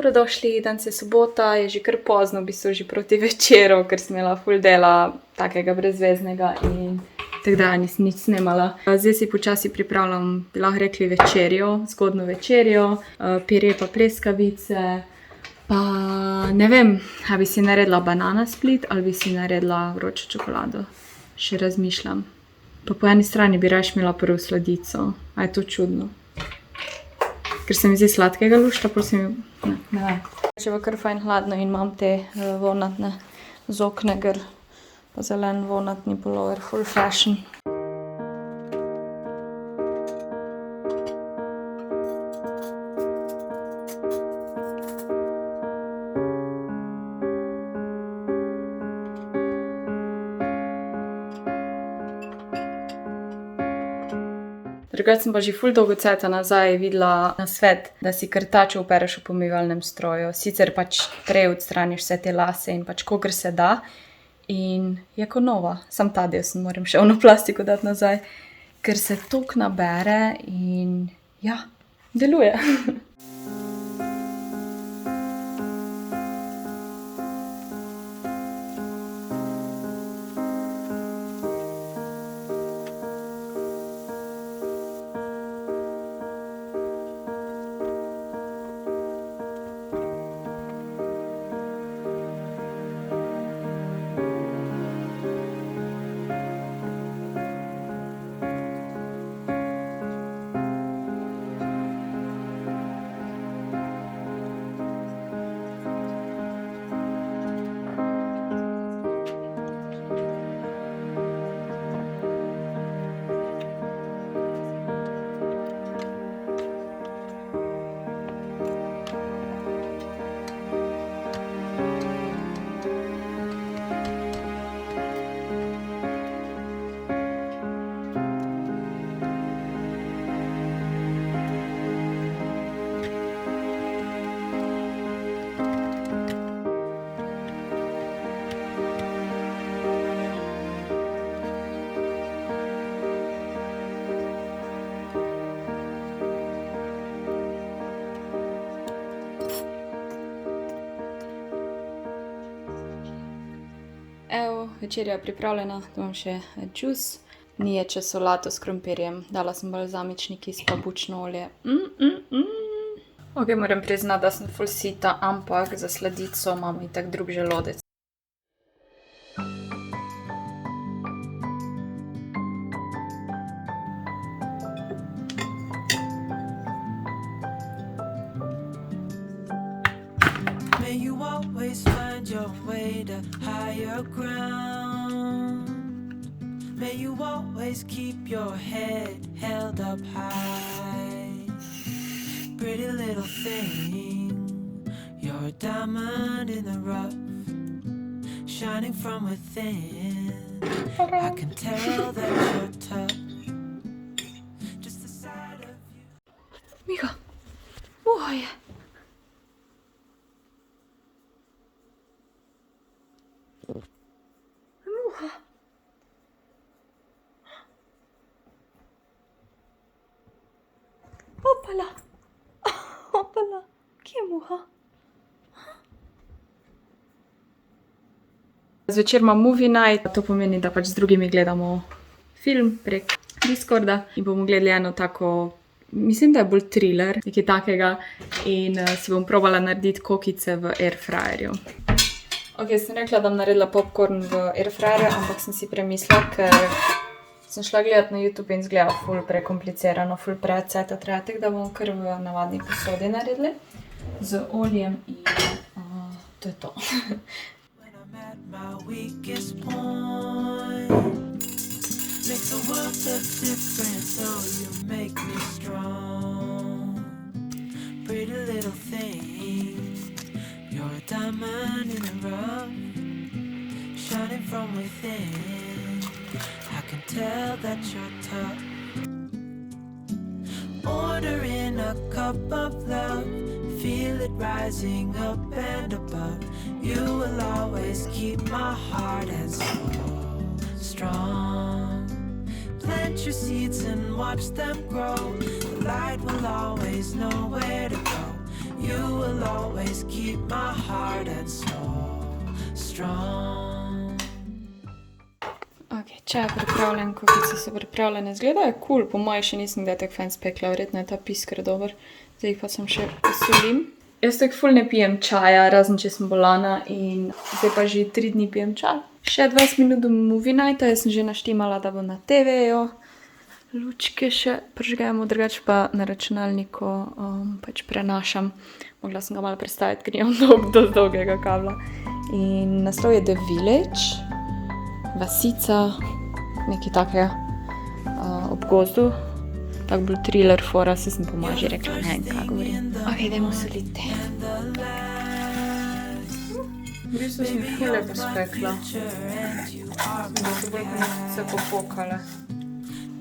dobrodošli, danes je sobota, je že kar pozno, v bistvu že proti večeru, ker sem imela ful dela takega brezveznega in tako da nisem nič snemala. Zdaj si počasi pripravljam, bi lahko rekli, večerjo, zgodno večerjo, pire pa pleskavice, pa ne vem, ali bi si naredila banana split ali bi si naredila vročo čokolado. Še razmišljam. Pa po eni strani bi raje imela prvo sladico, a je to čudno. Ker se mi zdi sladkega lušta, prosim, ne vem. Če je kar fajn hladno in imam te vonatne zokne, gr pa zelen vonatni pullover, full fashion. Drugače sem pa že ful dolgo cajta nazaj videla nasvet, da si krtačo opereš v pomivalnem stroju. Sicer pač prej odstraniš vse te lase in pač kolikor se da. In je kot nova. Sam ta del sem moram še ono plastiko dati nazaj, ker se toliko nabere in ja, deluje. Evo, večerja je pripravljena, tu imam še džus. Ni je čez solato s krompirjem. Dala sem balzamični kis pa bučno olje. Ok, moram priznati, da sem ful sita, ampak za sladico imam itak drug želodec. May you always find your way to higher ground. May you always keep your head held up high. Pretty little thing, you're a diamond in the rough, shining from within. I can tell that you're tough. Just the sight of you. Miha, muha je. Muha. Opala. Opala. Kje je muha? Zvečer imam movie night, to pomeni, da pač z drugimi gledamo film prek Discorda in bomo gledali eno tako, mislim, da je bolj thriller, nekaj takega, in si bom probala narediti kokice v airfryerju. Ok, sem rekla, da bom naredila popcorn v airfryerju, ampak sem si premislila, ker sem šla gledati na YouTube in izgleda ful prekomplicirano, ful preceta treba, tako da bom kar v navadni posodi naredili z oljem in to je to. When I'm at my weakest point, makes the world look different, so you make me strong. Pretty little thing, you're a diamond in the rough, shining from within. I can tell that you're tough. Ordering a cup of love, feel it rising up and above. You will always keep my heart and soul strong. Plant your seeds and watch them grow. The light will always know where to go. You will always keep my heart and soul strong. Ok, če je pripravljen, kukice so pripravljene. Zgledajo cool, po moje še nisem kdaj tako fajn spekla, verjetno je ta piskar dober. Zdaj jih pa sem še posolim. Jaz tako ful ne pijem čaja, razen če sem bolana in zdaj pa že 3 dni pijem čaj. Še 20 minut do movie nighta, jaz sem že naštimala, da bo na TV-ju. Lučke še prižgajamo, drugače pa na računalniku pač prenašam. Mogla sem ga malo predstaviti, ker nimam dosti dolgega kabla. In naslov je The Village. Vasica, nekaj takega ob gozdu. Tak bolj thriller fora, se sem po moje že rekla, ne vem, kaj govorim. Ok, dajmo soliti. V bistvu sem ful lepo spekla. Da so bolj se popokale.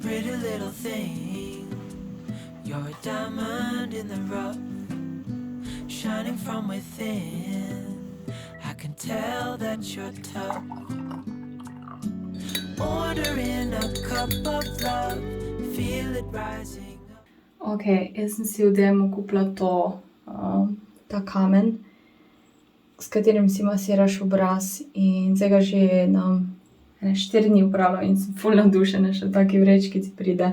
Pretty little thing, you're a diamond in the rough, shining from within. I can tell that you're tough. Ordering a cup of love, feel it rising. Ok, jaz sem si v DM-u kupila ta kamen, s katerim si masiraš obraz in zdaj ga že 4 dni uporabljam in sem ful navdušena, še v taki vrečki ti pride.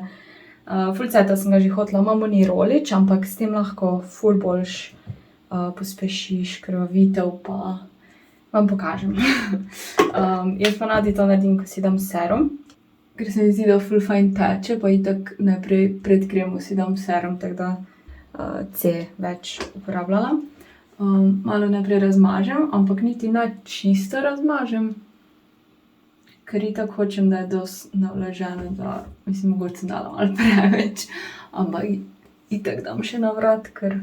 Ful cajta sem ga že hotela, imamo ni rolič, ampak s tem lahko ful boljš pospešiš krvavitev, pa vam pokažem. Jaz ponavadi to naredim, ko si dam serum, ker se mi zdi, da ful fajn teče, pa itak najprej pred kremo si dam serum, tako da C več uporabljala. Malo najprej razmažem, ampak niti ne čisto razmažem, ker itak hočem, da je dosti navlaženo, da mislim, mogoče sem dala malo preveč, ampak itak dam še na vrat, ker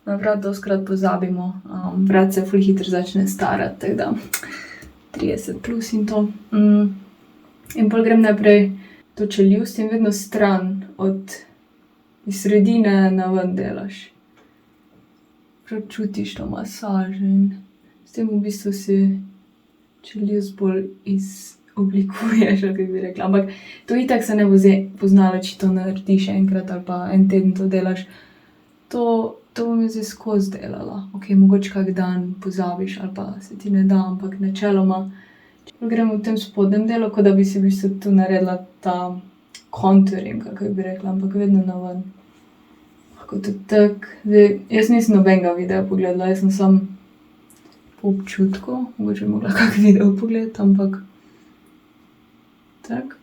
na vrat dostikrat pozabimo. Vrat se ful hitro začne starati, tako da 30 plus in to. In pol grem najprej to čeljust in vedno stran od sredine naven delaš. Prav čutiš to masažo in s tem v bistvu si čeljust bolj oblikuješ, ali kako bi rekla. Ampak to itak se ne bo poznalo, če to narediš enkrat ali pa en teden to delaš. To bom jaz zdaj skozi delala. Ok, mogoče kak dan pozabiš ali pa se ti ne da, ampak načeloma gremo v tem spodnjem delu, kot da bi si v bistvu tu naredila ta contouring, kako bi rekla, ampak vedno naven. Lahko tudi tak. Zdaj, jaz nisem nobenega videa pogledala, jaz sem samo po občutku, mogoče bi mogla kak video pogledati, ampak tak.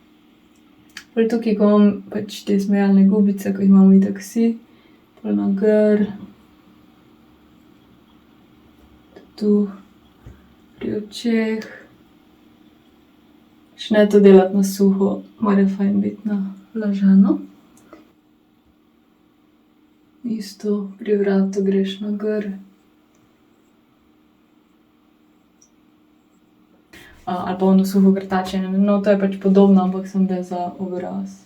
Pol tukaj, ko imam pač te smejalne gubice, ko jih imamo itak vsi, pol na gor, tu, pri očeh. Še ne to delati na suho, mora fajn biti navlaženo. Isto pri vratu greš na gor. Ali pa ono suho krtačenje, no to je pač podobno, ampak sem da za obraz.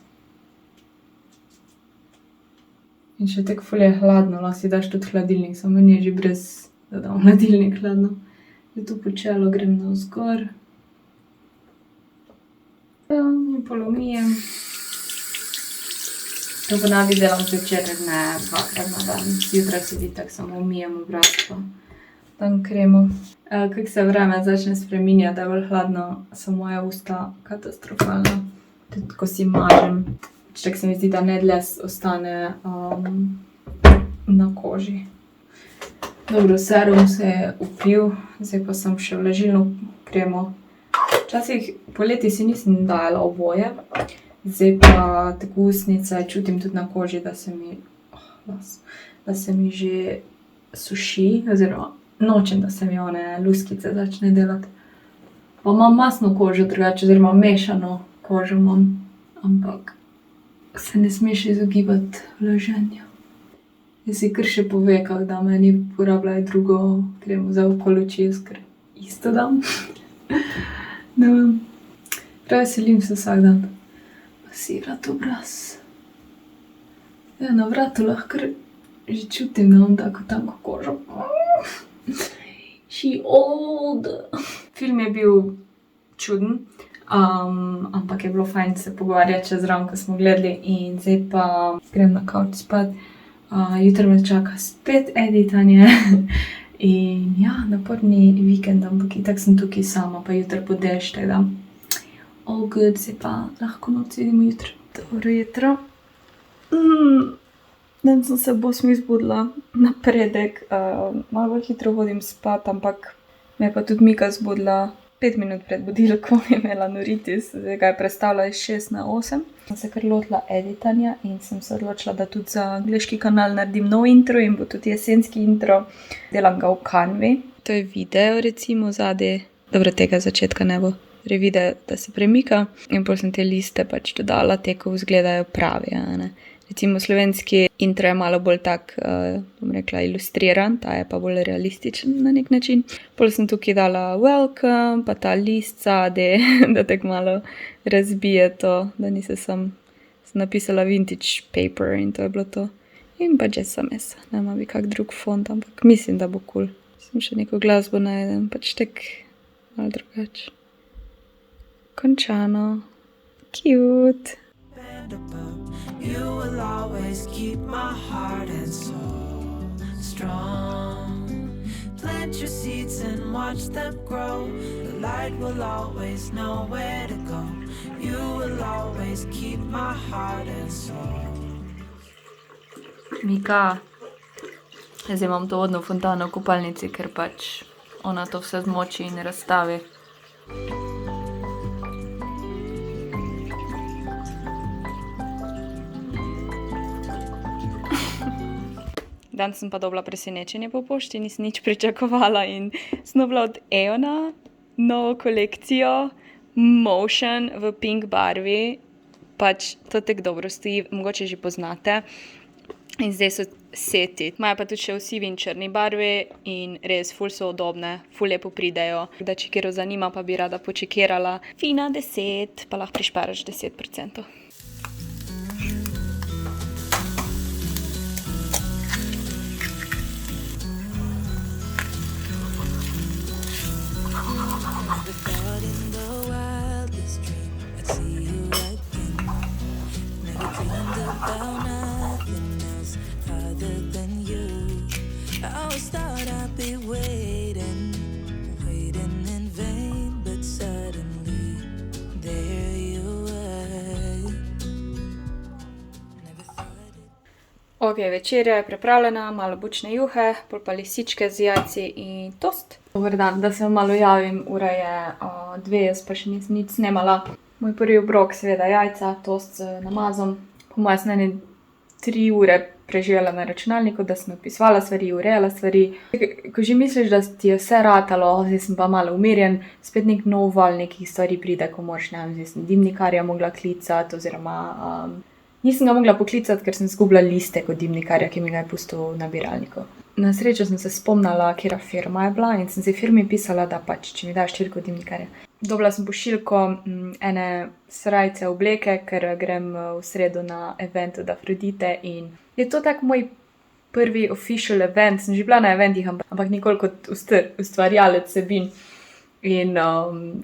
In še tako ful je hladno, lahko si daš tudi hladilnik, samo meni je že brez, da dam hladilnik hladno. Zdaj tu po čelu grem navzgor. In pol umijem. To ponavadi delam zvečer, ne 2-krat na dan. Zjutraj si itak samo umijem obraz pa dam kremo. Kako se vreme začne spreminjati, da je bolj hladno, so moja usta katastrofalna. Tudi ko si mažem. Tako se mi zdi, da nedlje ostane na koži. Dobro, serum se je upil, zdaj pa sem še vlažilno kremo. Včasih poleti si nisem dajala oboje, zdaj pa tako ustnice čutim tudi na koži, da se mi že suši, oziroma nočem, da se mi one luskice začne delati. Pa imam mastno kožo drugače, oziroma mešano kožo imam, ampak se ne smeš izogibati vlaženju. Jaz si kar še pove, kako da meni uporabljajo drugo kremo za okoli oči, jaz kar isto dam. Ne vem, prav veselim se vsak dan masirati obraz. Ja, na vratu lahko že čutim, da imam tako tanko kožo. She old. Film je bil čuden, ampak je bilo fajn se pogovarjati čez zraven, ko smo gledali in zdaj pa grem na kavč spat. Jutri me čaka spet editanje. In ja, naporni vikend, ampak itak sem tukaj sama, pa jutri bo dež, tako da all good, se pa lahko noč vidimo jutri. Dobro jutro. Danes sem se ob 8 zbudila, napredek, malo bolj hitro hodim spat, ampak me je pa tudi Mika zbudila 5 minut pred budilko, je imela noritis, zdaj ga je prestavila iz 6 na 8. Sem se kar lotila editanja in sem se odločila, da tudi za angleški kanal naredim nov intro in bo tudi jesenski intro. Delam ga v Canvi. To je video recimo zadaj, dobro tega začetka ne bo. Torej video, da se premika in potem sem te liste pač dodala, te, ko izgledajo pravi, a ne. Recimo slovenski intro je malo bolj tak, bom rekla, ilustriran, ta je pa bolj realističen na nek način. Potem sem tukaj dala welcome, pa ta list zadaj, da tako malo razbije to, da nisem sem napisala vintage paper in to je bilo to. In pa SMS, ne ima bi kak drug font, ampak mislim, da bo cool. Sem še neko glasbo najdem, pač tek malo drugače. Končano. Cute. You will always keep my heart and soul strong. Plant your seeds and watch them grow. The light will always know where to go. You will always keep my heart and soul. Mika, zdaj imam to vodno fontano v kopalnici, ker pač ona to vse zmoči in razstavi. Danes sem pa dobila presenečenje po pošti, nisem nič pričakovala in sem dobila od Eona novo kolekcijo Motion v pink barvi. Pač to tako dobro stoji, mogoče že poznate. In zdaj so seti. Imajo pa tudi še v sivi in črni barvi in res ful so udobne, ful lepo pridejo. Da če kjero zanima, pa bi rada počekirala. Fina 10, pa lahko prišparaš 10%. Ok, večerja je pripravljena, malo bučne juhe, pol pa lisičke z jajci in tost. Dober dan, da se malo javim, ura je 2, jaz pa še nisem nič snemala. Moj prvi obrok, seveda jajca, tost z namazom. Po moje sem ene 3 ure preživela na računalniku, da sem opisovala stvari, urejala stvari. Ko že misliš, da ti je vse ratalo, zdaj sem pa malo umirjen, spet nek nov val nekih stvari pride, ko moraš, ne vem, zdaj sem dimnikarja mogla klicati, oziroma nisem ga mogla poklicati, ker sem zgubila liste kot dimnikarja, ki mi ga je pustil v nabiralniku. Na srečo sem se spomnila, katera firma je bila in sem se firmi pisala, da pač, če mi daš številko dimnikarja. Dobila sem pošiljko ene srajce obleke, ker grem v sredo na event od Afrodite in je to tak moj prvi official event. Sem že bila na eventih, ampak nikoli kot ustvarjalec vsebin. In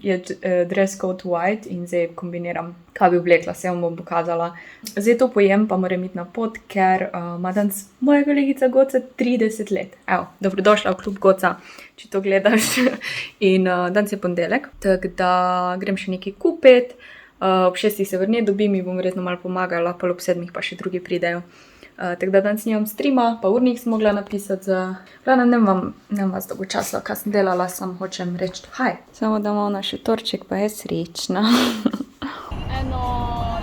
je dress code white in zdaj kombiniram, kaj bi oblekla, se vam bom pokazala. Zdaj to pojem, pa moram iti na pot, ker ima danes moja kolegica Goca 30 let. Evo, dobrodošla v klub Goca, če to gledaš. In danes je ponedeljek, tako da grem še nekaj kupiti. Ob 6 se vrne, dobim, mi bom verjetno malo pomagala, pa ob 7 pa še drugi pridejo. Tako da danes nimam streama, pa urnik sem mogla napisati za... Glavno, nemam vas dolgo časa, kaj sem delala, sam hočem reči haj. Samo da ima ona še torček, pa je srečna. Eno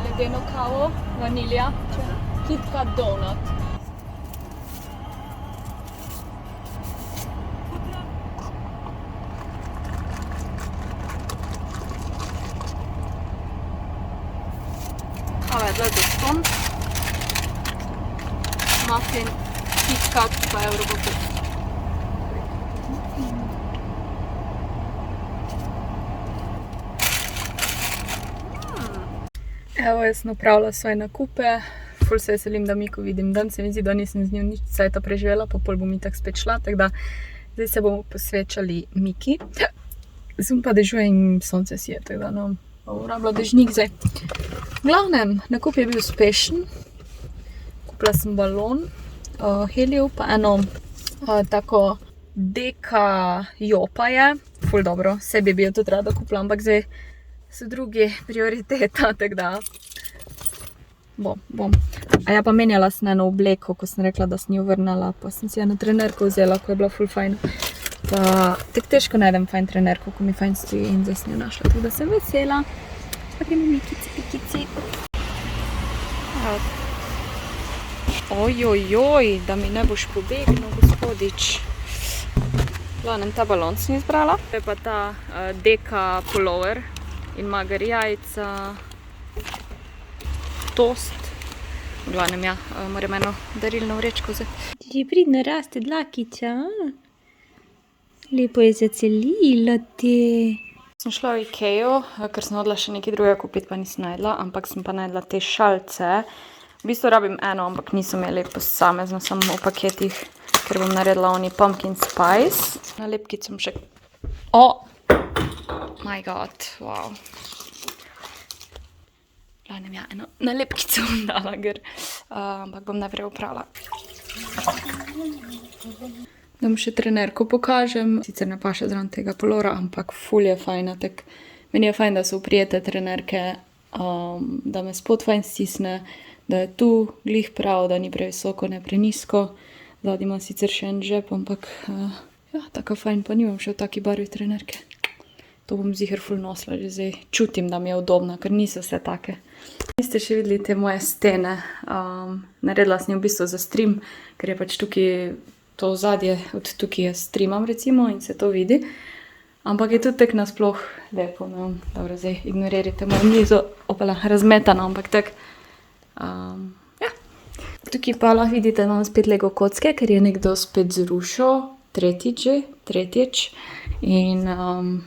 ledeno kavo, vanilja, KitKat donut. Kava je bila doston. Muffin, KitKat, pa Eurobopet. Evo, jaz sem opravila svoje nakupe. Ful se veselim, da Miko vidim dan. Se mi zdi, da nisem z njim nič cajta preživela, pa pol bom itak spet šla, tako da zdaj se bomo posvečali Miki. Zdaj pa dežuje in sonce sije, tako da bom rabila dežnik zdaj. V glavnem, nakup je bil uspešen. Kupila sem balon, heliju, pa eno tako deka jopa je. Ful dobro, sebi bi jo tudi rada kupila, ampak zdaj so drugi prioriteta, tako da bom. A ja, pa menjala sem eno obleko, ko sem rekla, da sem jo vrnala, pa sem si eno trenerko vzela, ko je bila ful fajn. Pa tako težko najdem fajn trenerko, ko mi fajn stoji in zdaj sem jo našla, tako da sem vesela. Pa gremo mi kici. Ojojoj, da mi ne boš pobegnil, gospodič. Glavnem, ta balon sem izbrala. To je pa ta deka pullover in ima gor jajca, tost. Glavnem, ja, moram eno darilno vrečko vzeti. Že pridno raste dlakica. Lepo je zacelilo te. Sem šla v Ikejo, ker sem hodila še nekaj drugega kupiti, pa nisem najdla, ampak sem pa najdla te šalce. V bistvu rabim eno, ampak niso imeli posamezno, samo v paketih, ker bom naredila oni pumpkin spice. Nalepkico sem še... My god, wow. Glavnem, ja, eno nalepkico bom dala, ker ampak bom najprej oprala. Da mu še trenerko pokažem. Sicer ne paše zraven tega polora, ampak ful je fajna. Meni je fajn, da so prijete trenerke, da me spod fajn stisne, da je tu glih prav, da ni previsoko, ne prenisko. Zadnji imam sicer še en žep, ampak ja, tako fajn, pa nimam še v taki barvi trenerke. To bom ziher ful nosila, že zdaj čutim, da mi je udobna, ker niso vse take. Niste še videli te moje stene. Naredila sem jo v bistvu za stream, ker je pač tukaj to ozadje, od tukaj jaz streamam recimo in se to vidi. Ampak je tudi tak nasploh lepo, no. Dobro, zdaj ignorirajte mojo mizo, razmetano, ampak tak. Ja. Tukaj pa lahko vidite, imam spet Lego kocke, ker je nekdo spet zrušil, tretjič. In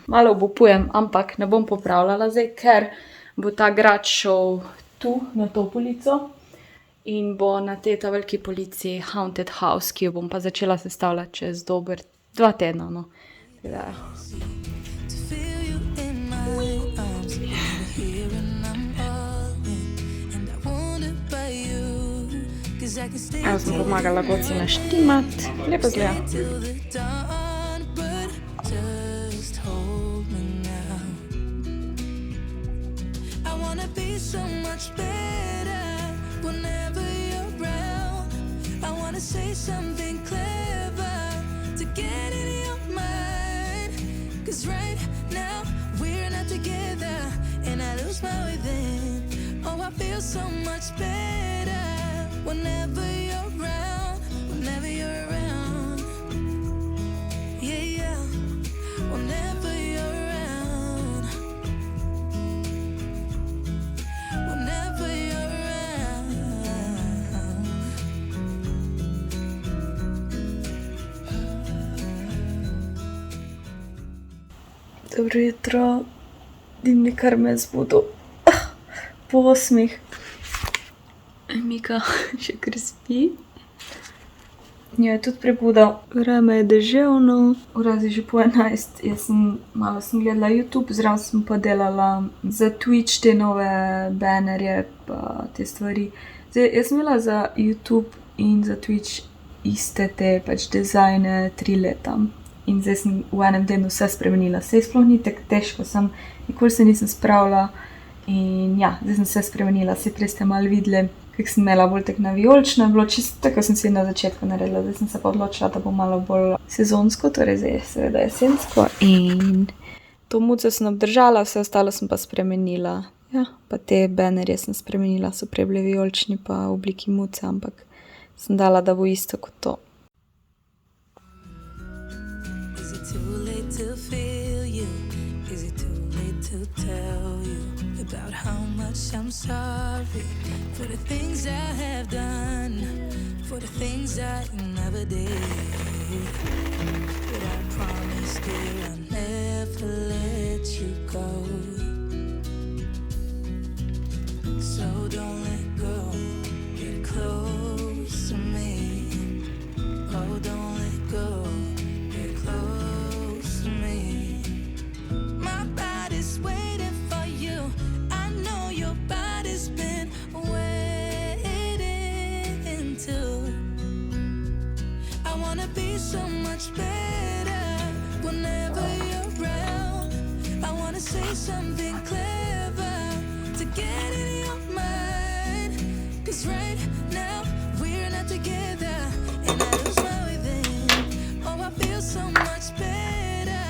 malo obupujem, ampak ne bom popravljala zdaj, ker bo ta grad šel tu, na to polico. In bo na tej ta veliki polici Haunted House, ki jo bom pa začela sestavljati čez dober 2 tedna, no. Teda. Evo sem pomagala goci naštimati. Lepo zgleda. Say something clever to get in your mind, 'cause right now we're not together and I lose my way then. Oh, I feel so much better whenever you're around, whenever you're around. Yeah, yeah, whenever you're around, whenever you're around. Dobro jutro, dimni kar me zbudil po 8. Mika še kar spi. Njo je tudi prebudal. Vreme je deževno, ura je že po 11. Jaz malo sem gledala YouTube, zraven sem pa delala za Twitch te nove banerje pa te stvari. Zdaj, jaz sem imela za YouTube in za Twitch iste te pač dizajne 3 leta. In zdaj sem v enem tednu vse spremenila. Sej sploh ni tako težko, nikoli se nisem spravila. In ja, zdaj sem vse spremenila. Sej prej ste malo videli, kako sem imela bolj tako na vijolično. Je bilo čisto tako, sem si na začetku naredila. Zdaj sem se pa odločila, da bo malo bolj sezonsko, torej zdaj je seveda jesensko. In to muco sem obdržala, vse ostalo sem pa spremenila. Ja, pa te banerje sem spremenila, so prej bili vijolični pa v obliki muce, ampak sem dala, da bo isto kot to. To feel you, is it too late to tell you about how much I'm sorry for the things I have done, for the things I never did. But I promise, dear, I'll never let you go. So don't let go, get close to me. Oh, don't let go. gonna be so much better whenever you're around. I wanna say something clever to get in your mind. 'Cause right now we're not together, and I lose my way then. Oh, I feel so much better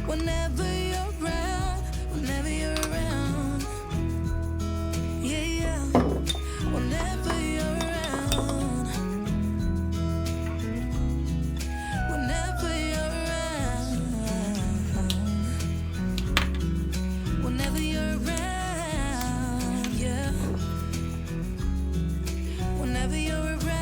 whenever you're around. Whenever you're around. Yeah, yeah. Whenever you're around. Whenever you're around. Whenever you're around, yeah. Whenever you're around.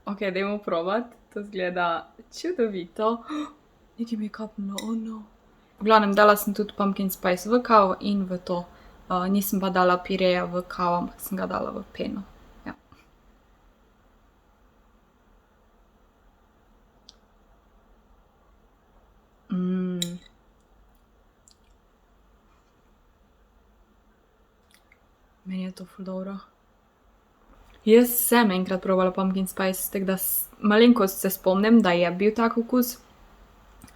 Ok, dajmo provat. To zgleda čudovito. Nekaj mi je kapnilo, oh no. V glavnem, dala sem tudi pumpkin spice v kavo in v to. Nisem pa dala pireja v kavo, ampak sem ga dala v peno. Ja. Meni je to ful dobro. Jaz sem enkrat probala pumpkin spice, tako da malenkost se spomnim, da je bil tak okus.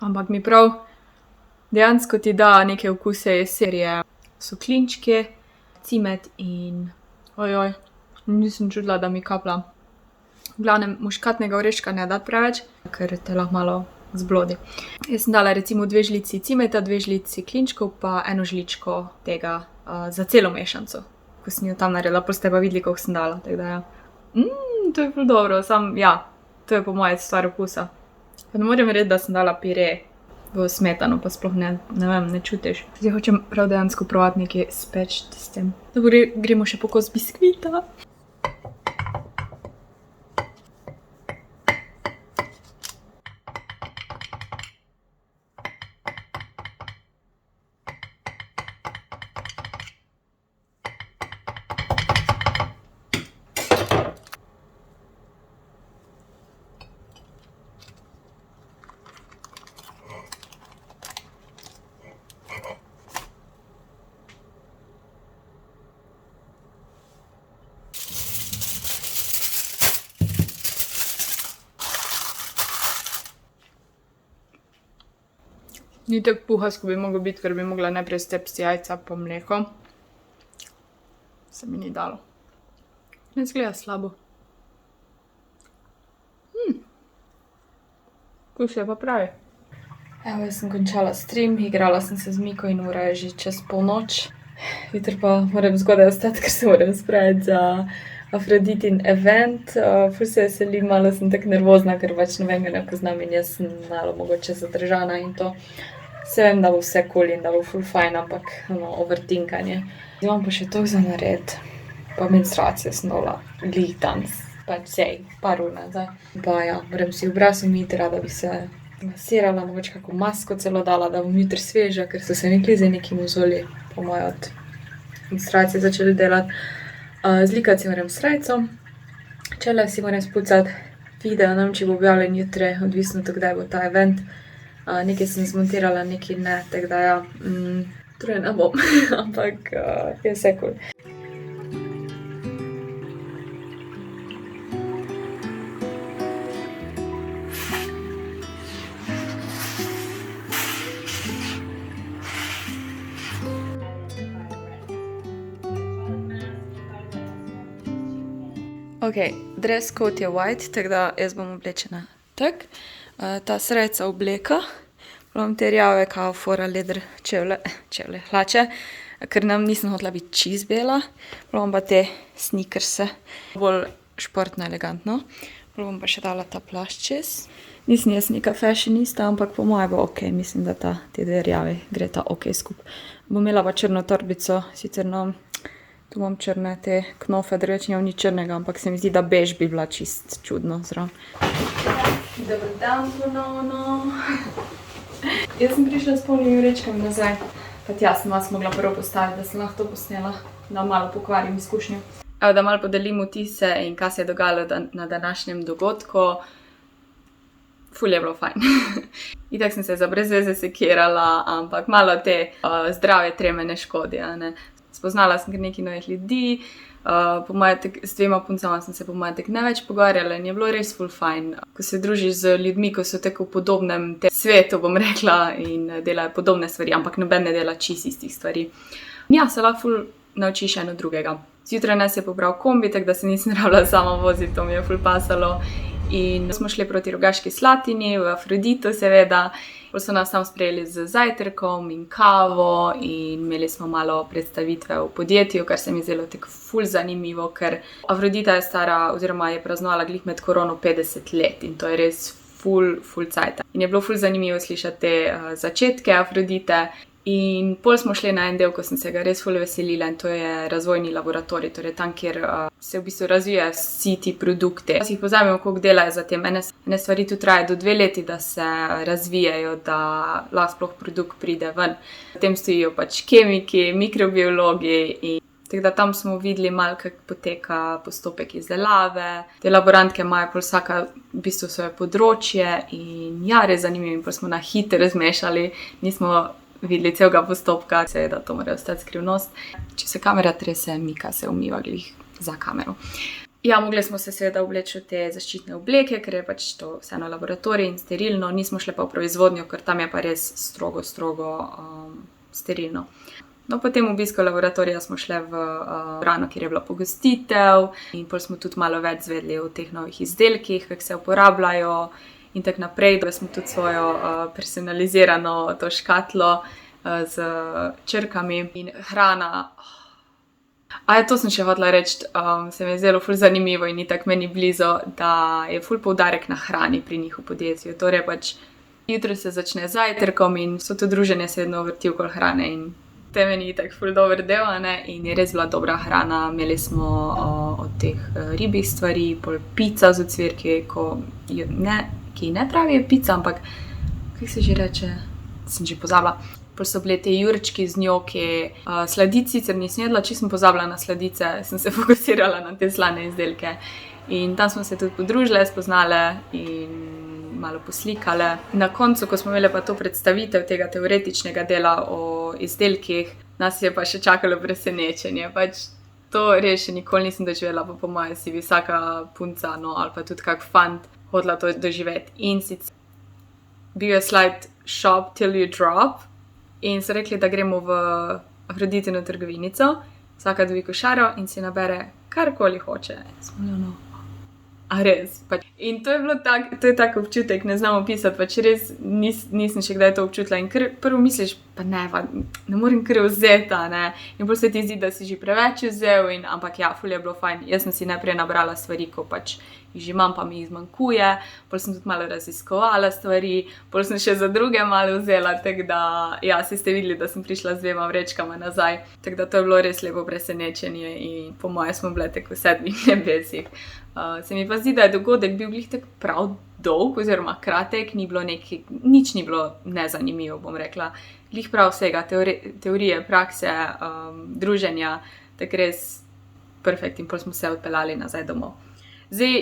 Ampak mi prav dejansko ti da neke okuse iz serije. So klinčki, cimet in ojoj, nisem čutila, da mi kaplja. V glavnem, muškatnega oreška ne dati preveč, ker te lahko malo zblodi. Jaz sem dala recimo 2 žlici cimeta, 2 žlici klinčkov pa 1 žličko tega za celo mešanico. Ko sem jo tam naredila, pa ste pa videli, koliko sem dala, tako da ja. To je ful dobro, ja, to je po moje stvar okusa. Pa ne morem verjeti, da sem dala pire v smetano, pa sploh ne vem, ne čutiš. Zdaj hočem prav dejansko provati nekaj speči s tem. Dobro, gremo še po kos biskvita. Ni tako puhasto bi moglo biti, ker bi mogla najprej stepsti jajca pa mleko. Se mi ni dalo. Ne izgleda slabo. Okus je pa pravi. Evo, jaz sem končala stream, igrala sem se z Miko in ura je že čez polnoč. Jutri pa moram zgodaj ostati, ker se moram spraviti za Afroditin event. Ful se veselim, malo sem tako nervozna, ker pač ne vem, ga ne poznam in jaz sem malo mogoče zadržana in to. Se vem, da bo vse cool in da bo ful fajn, ampak overtinkanje. Zdaj imam pa še to za nared. Pa menstruacijo sem dala glih danes. Pač sej, par ur nazaj. Pa ja, moram si obraz umiti, rada bi se masirala, mogoče kako masko celo dala, da bom jutri sveža, ker so se nekli zdaj neki mozoli, po moje od menstruacije začeli delati. Zlikati si moram srajco, čele si moram spucati, video, ne vem, če bo objavljen jutri, odvisno to, kdaj bo ta event. Nekaj sem zmontirala, nekaj ne, tako da ja, trujena bom, ampak je vse cool. Ok, dress code je white, tako da jaz bom oblečena tak. Ta srajca obleka, imam te rjave kao fora leder čevlje, hlače, ker nam nisem hotela biti čist bela. Imam pa te sneakerse, bolj športno, elegantno. Bom pa še dala ta plašč čez. Nisem jaz neka fashionista, ampak po moje bo ok, mislim, da te dve rjavi gre ta ok skup. Bom imela pa črno torbico, sicer no, tu imam črne te knofe, drugače nimam nič črnega, ampak se mi zdi, da bež bi bila čist čudno zraven. Dober dan ponovno. Jaz sem prišla s polnimi vrečkami nazaj, pa tja sem vas mogla prvo postaviti, da sem lahko to posnela, da malo pokvarim izkušnjo. Evo, da malo podelim vtise in kaj se je dogajalo na današnjem dogodku. Ful je bilo fajn. Itak sem se za brez veze sekirala, ampak malo te zdrave treme ne škodi, ne. Spoznala sem kar nekaj novih ljudi, s dvema puncama sem se po moje tek največ pogovarjala in je bilo res ful fajn. Ko se družiš z ljudmi, ko so tako v podobnem svetu, bom rekla, in delajo podobne stvari, ampak noben ne dela čist istih stvari. Ja, se lahko ful naučiš eno drugega. Zjutraj nas je pobral kombi, tako da se nisem rabila sama voziti, to mi je ful pasalo. In smo šli proti Rogaški Slatini, v Afrodito seveda. Potem so nas tam sprejeli z zajtrkom in kavo in imeli smo malo predstavitve v podjetju, kar se mi zdelo tako ful zanimivo, ker Afrodita je stara oziroma je praznovala glih med korono 50 let in to je res ful cajt. In je bilo ful zanimivo slišati te začetke Afrodite. In pol smo šli na en del, ko sem se ga res ful veselila in to je razvojni laboratorij, torej tam, kjer se v bistvu razvijajo vsi ti produkti. Vsi pozabimo, koliko dela je za tem. Ene stvari tu traja do 2 leti, da se razvijajo, da lahko sploh produkt pride ven. V tem stojijo pač kemiki, mikrobiologi in tako da tam smo videli malo, kako poteka postopek izdelave. Te laborantke imajo pol vsaka v bistvu svoje področje in ja, res zanimivo. In pol smo na hitro razmešali, nismo videli celega postopka, seveda to mora ostati skrivnost. Če se kamera trese, Mika se umiva glih za kamero. Ja, mogli smo se seveda obleči v te zaščitne obleke, ker je pač to vseeno laboratorij in sterilno. Nismo šli pa v proizvodnjo, ker tam je pa res strogo sterilno. No, po tem obisku laboratorija smo šli v dvorano, kjer je bila pogostitev in pol smo tudi malo več zvedeli o teh novih izdelkih, kako se uporabljajo. In tako naprej, da smo tudi svojo personalizirano to škatlo z črkami in hrana. To sem še hotela reči, se mi je zdelo ful zanimivo in ni tako meni blizu, da je ful poudarek na hrani pri njih v podjetju. Torej pač jutro se začne z zajtrkom in vso to druženje se vedno vrti okoli hrane in te meni je tako ful dober del, ne, in je res bila dobra hrana. Imeli smo od teh ribjih stvari, pol pica z ocvirki, ki ne pravi pica, ampak kako se že reče, sem že pozabila. Pol so bile te jurčki z njoki, sladic sicer nisem jedla, čisto sem pozabila na sladice, sem se fokusirala na te slane izdelke. In tam smo se tudi podružile, spoznale in malo poslikale. Na koncu, ko smo imeli pa to predstavitev tega teoretičnega dela o izdelkih, nas je pa še čakalo presenečenje. Pač to res še nikoli nisem doživela, pa po moje si bi vsaka punca, no, ali pa tudi kak fant hodila to doživeti. In sicer bil je slide shop till you drop in so rekli, da gremo v Afroditino trgovinico, vsaka dobi košaro in si nabere karkoli hoče. Smo a res? In to je bilo to je tak občutek, ne znam opisati, pač res nisem še kdaj to občutila in prvo misliš, pa ne morem kar vzeti, ne. In bolj se ti zdi, da si že preveč vzel ampak ja, ful je bilo fajn. Jaz sem si najprej nabrala stvari, ko pač jih že imam, pa mi jih zmanjkuje, pol sem tudi malo raziskovala stvari, pol sem še za druge malo vzela, tako da ja, ste videli, da sem prišla z 2 vrečkama nazaj, tako da to je bilo res lepo presenečenje in po moje smo bile tako v 7 nebesih. Se mi pa zdi, da je dogodek bil glih tako prav dolg oziroma kratek, nič ni bilo nezanimivo, bom rekla. Glih prav vsega, teorije, prakse, druženja, tako res perfekt in pol smo se odpeljali nazaj domov. Zdaj,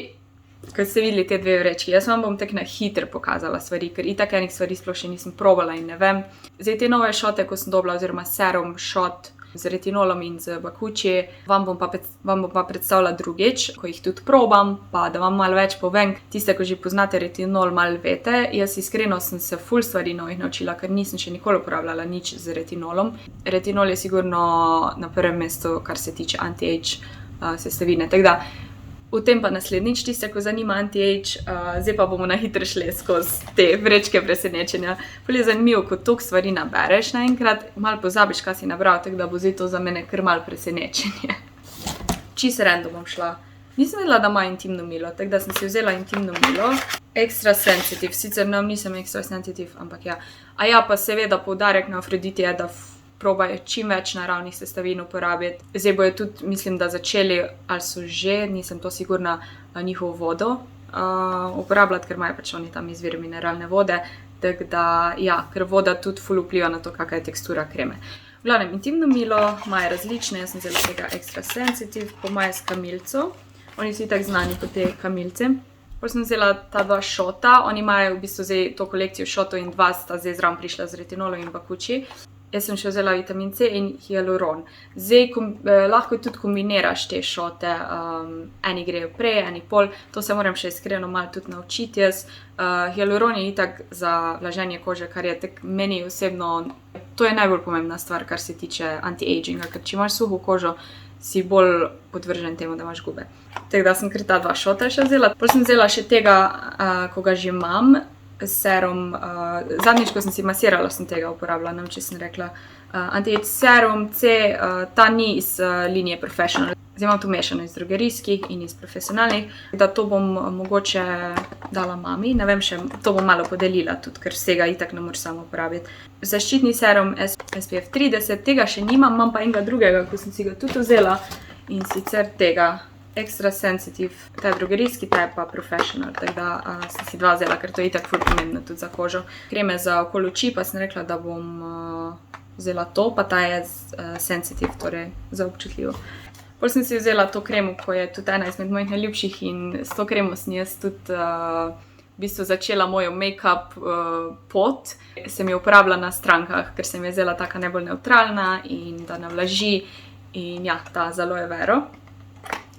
ko ste videli te 2 vrečki, jaz vam bom tako na hitro pokazala stvari, ker itak enih stvari sploh še nisem probala in ne vem. Zdaj, te nove šote, ko sem dobila, oziroma serum šot z retinolom in z bakuči, vam bom pa predstavila drugič, ko jih tudi probam, pa da vam malo več povem. Tiste, ko že poznate retinol, malo veste. Jaz iskreno sem se ful stvari novih naučila, ker nisem še nikoli uporabljala nič z retinolom. Retinol je sigurno na prvem mestu, kar se tiče anti-age sestavine. Tako da V tem pa naslednjič, tiste, ko zanima anti-age, zdaj pa bomo na hitro šli skozi te vrečke presenečenja. Bolj je zanimivo, ko toliko stvari nabereš naenkrat, malo pozabiš, kaj si nabral, tako da bo zdaj to za mene kar malo presenečenje. Čisto random bom šla. Nisem vedela, da ima intimno milo, tako da sem si vzela intimno milo. Extra sensitive, sicer nisem extra sensitive, ampak ja. A ja, pa seveda poudarek na Afroditi je, da probajo čim več naravnih sestavin uporabiti. Zdaj bojo tudi, mislim, da začeli, ali so že, nisem to sigurna, njihovo vodo uporabljati, ker imajo pač oni tam izvir mineralne vode, tako da, ja, ker voda tudi ful vpliva na to, kakva je tekstura kreme. V glavnem, intimno milo imajo različne, jaz sem vzela tega extra sensitive, po moje s kamilco. Oni so itak znani po te kamilce. Potem sem vzela ta dva šota, oni imajo v bistvu zdaj to kolekcijo šotov in dva sta zdaj zraven prišla z retinolom in bakuči. Jaz sem še vzela vitamin C in hyaluron. Zdaj lahko tudi kombiniraš te šote, eni grejo prej, eni pol, to se moram še iskreno malo tudi naučiti jaz. Hyaluron je itak za vlaženje kože, kar je tak meni osebno, to je najbolj pomembna stvar, kar se tiče anti-aginga, ker če imaš suho kožo, si bolj podvržen temu, da imaš gube. Tako da sem kar ta dva šota še vzela. Potem sem vzela še tega, ko ga že imam, serum, zadnjič, ko sem si masirala, sem tega uporabila, ne vem, če sem rekla. Anti-age serum C, ta ni iz linije Professional. Zdaj imam tu mešano iz drogerijskih in iz profesionalnih, da to bom mogoče dala mami, ne vem še, to bom malo podelila tudi, ker vsega itak ne moreš samo uporabiti. Zaščitni serum SPF 30, tega še nimam, imam pa enega drugega, ko sem si ga tudi vzela in sicer tega extra sensitive, ta je drogerijski, ta je pa professional, tako da sem si dva vzela, ker to je itak ful pomembno tudi za kožo. Kreme za okoli oči pa sem rekla, da bom vzela to, pa ta je sensitive, torej za občutljivo. Potem sem si vzela to kremo, ko je tudi ena izmed mojih najljubših in s to kremo sem jaz tudi v bistvu začela mojo make-up pot. Sem jo uporabila na strankah, ker sem je vzela taka najbolj neutralna in da navlaži in ja, ta z aloe vero.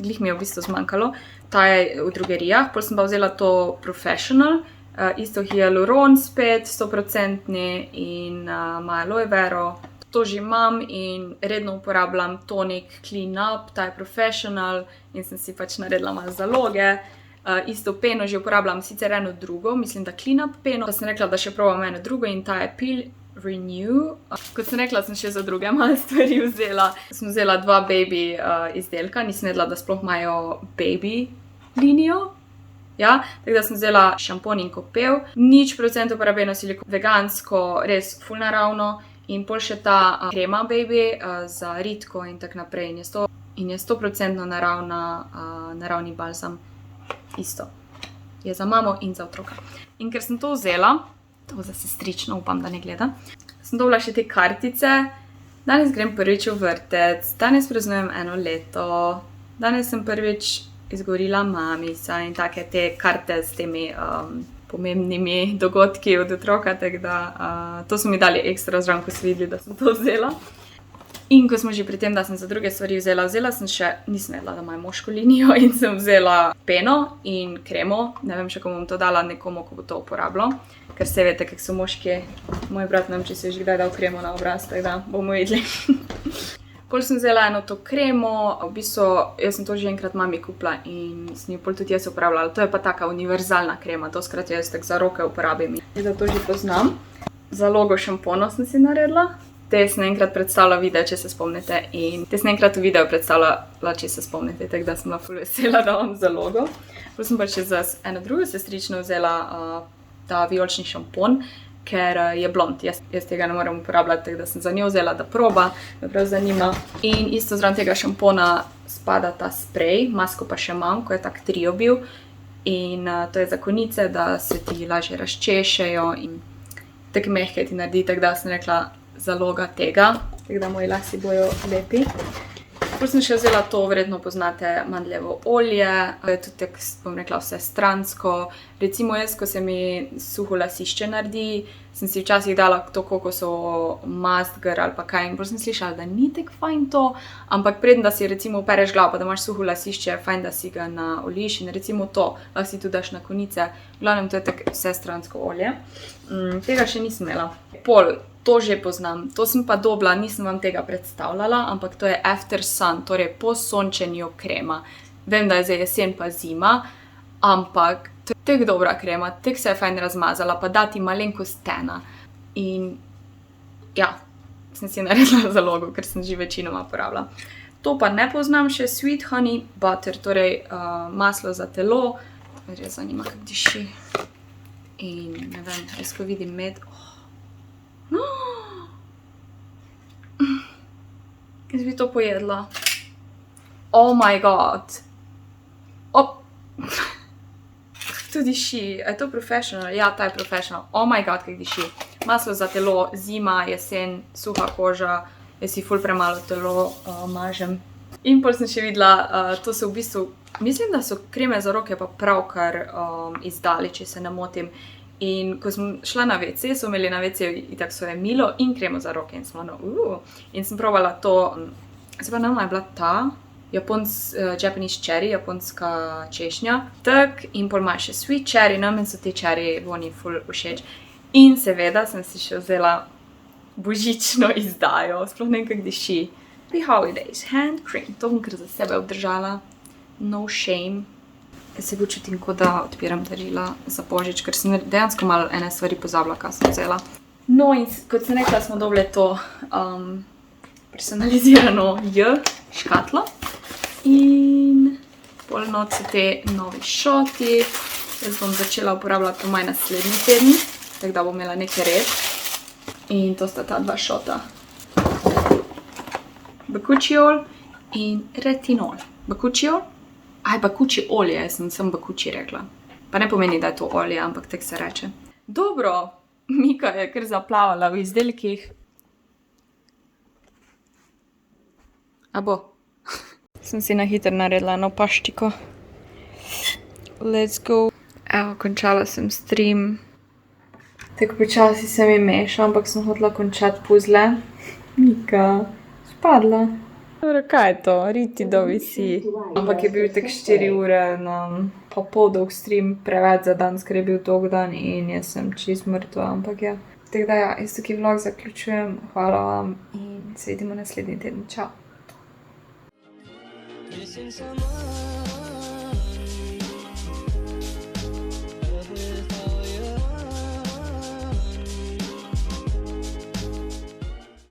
Glih mi je v bistvu zmanjkalo. Ta je v drogerijah, potem sem pa vzela to Professional, isto hyaluron spet, 100% in ima aloe vero. To že imam in redno uporabljam tonik Clean Up, ta je Professional in sem si pač naredila malo zaloge. Isto peno že uporabljam, sicer eno drugo, mislim, da Clean Up peno, pa sem rekla, da še probam eno drugo in ta je Peel Renew. Kot sem rekla, sem še za druge malo stvari vzela. Sem vzela dva baby izdelka, nisem vedela, da sploh imajo baby linijo. Ja, tako da sem vzela šampon in kopel, 0% uporabljeno silikon, vegansko, res ful naravno. In pol še ta krema baby za ritko in tak naprej. In je 100% naravni balzam. Isto. Je za mamo in za otroka. In ker sem to vzela, to za sestrično, upam, da ne gleda, sem dobila še te kartice. Danes grem prvič v vrtec, danes praznujem 1 leto, danes sem prvič izgovorila mamica in take te karte s temi pomembnimi dogodki od otroka, tako da to so mi dali ekstra zraven, ko so videli, da sem to vzela. In ko smo že pri tem, da sem za druge stvari vzela sem še, nisem vedela, da imajo moško linijo in sem vzela peno in kremo, ne vem še, ko bom to dala nekomu, ko bo to uporabljal, ker se veste, kak so moški, moj brat nam, če se je že kdaj dal kremo na obraz, tako da bomo videli. Pol sem vzela eno to kremo, v bistvu, jaz sem to že enkrat mami kupila in sem jo pol tudi jaz uporabljala. To je pa taka univerzalna krema, to skrat jaz tak za roke uporabim. Zdaj to že poznam. Zalogo šampona sem si naredila. Te sem enkrat predstavila video, če se spomnite, in te sem enkrat v videu predstavila, če se spomnite, tako da sem bila ful vesela, da imam zalogo. Pol sem pa še za eno drugo sestrično vzela ta vijolični šampon, ker je blond. Jaz tega ne morem uporabljati, tako da sem za njo vzela, da proba, me prav zanima. In isto zraven tega šampona spada ta sprej, masko pa še imam, ko je tak trio bil. In to je za konice, da se ti lažje razčešejo in tako mehke ti naredi, tako da sem rekla zaloga tega, tako da moji lasi bojo lepi. Potem sem še vzela to, verjetno poznate, mandljevo olje, to je tudi tako, bom rekla, vse stransko. Recimo jaz, ko se mi suho lasišče naredi, sem si včasih dala to kokosovo mast gor ali pa kaj in potem sem slišala, da ni tako fajn to, ampak preden da si recimo opereš glavo, pa da imaš suho lasišče, fajn, da si ga naoliš in recimo to, lahko si tudi daš na konice. V glavnem, to je tako vse stransko olje. Tega še nisem imela. Pol, to že poznam, to sem pa dobila, nisem vam tega predstavljala, ampak to je After Sun, torej po sončenju krema. Vem, da je zdaj jesen pa zima, ampak to je tako dobra krema, tako se je fajn razmazala, pa dati malenkost tena. In ja, sem si naredila zalogo, ker sem že večinoma porabila. To pa ne poznam še, Sweet Honey Butter, torej maslo za telo. Res zanima, kako diši. In ne vem, jaz ko vidim med. Jaz bi to pojedla. Oh my god. To diši. Je to Professional? Ja, ta je Professional. Oh my god, kako diši. Maslo za telo, zima, jesen, suha koža. Jaz si ful premalo telo mažem. In pol sem še videla, to so v bistvu, mislim, da so kreme za roke pa pravkar izdali, če se ne motim. In ko sem šla na WC, so imeli na WC itak svoje milo in kremo za roke. In sem in sem probala to, se pa nama je bila ta, Japanese cherry, japonska češnja. Tak, in pol ima še sweet cherry, nam so ti cherry voni ful všeč. In seveda sem si še vzela božično izdajo, sploh ne vem, kako diši. The Holidays Hand Cream, to bom kar za sebe obdržala, no shame. Jaz se počutim, kot da odpiram darila za božič, ker sem dejansko malo ene stvari pozabila, kaj sem vzela. No in kot sem rekla, smo dobili to personalizirano škatlo. In pol not so te novi šoti. Jaz bom začela uporabljati to maj naslednji teden, tako da bom imela nekaj red. In to sta ta dva šota. Bakuchiol in retinol. Bakuchiol? Bakuchi olje, jaz sem samo bakuchi rekla. Pa ne pomeni, da je to olje, ampak tako se reče. Dobro, Mika je kar zaplavala v izdelkih. A bo? Sem si na hitro naredila eno paštiko. Let's go. Evo, končala sem stream. Tako počasi se mi meša, ampak sem hotela končati puzle. Mika, spadla. Dobro, kaj je to? Riti dovisi. Ampak je bil tak 4 ure pa pol dolg stream, preveč za danes, ker je bil dolg dan in jaz sem čist mrtva, ampak ja. Tako da ja, jaz tukaj vlog zaključujem. Hvala vam in se vidimo naslednji teden. Čau.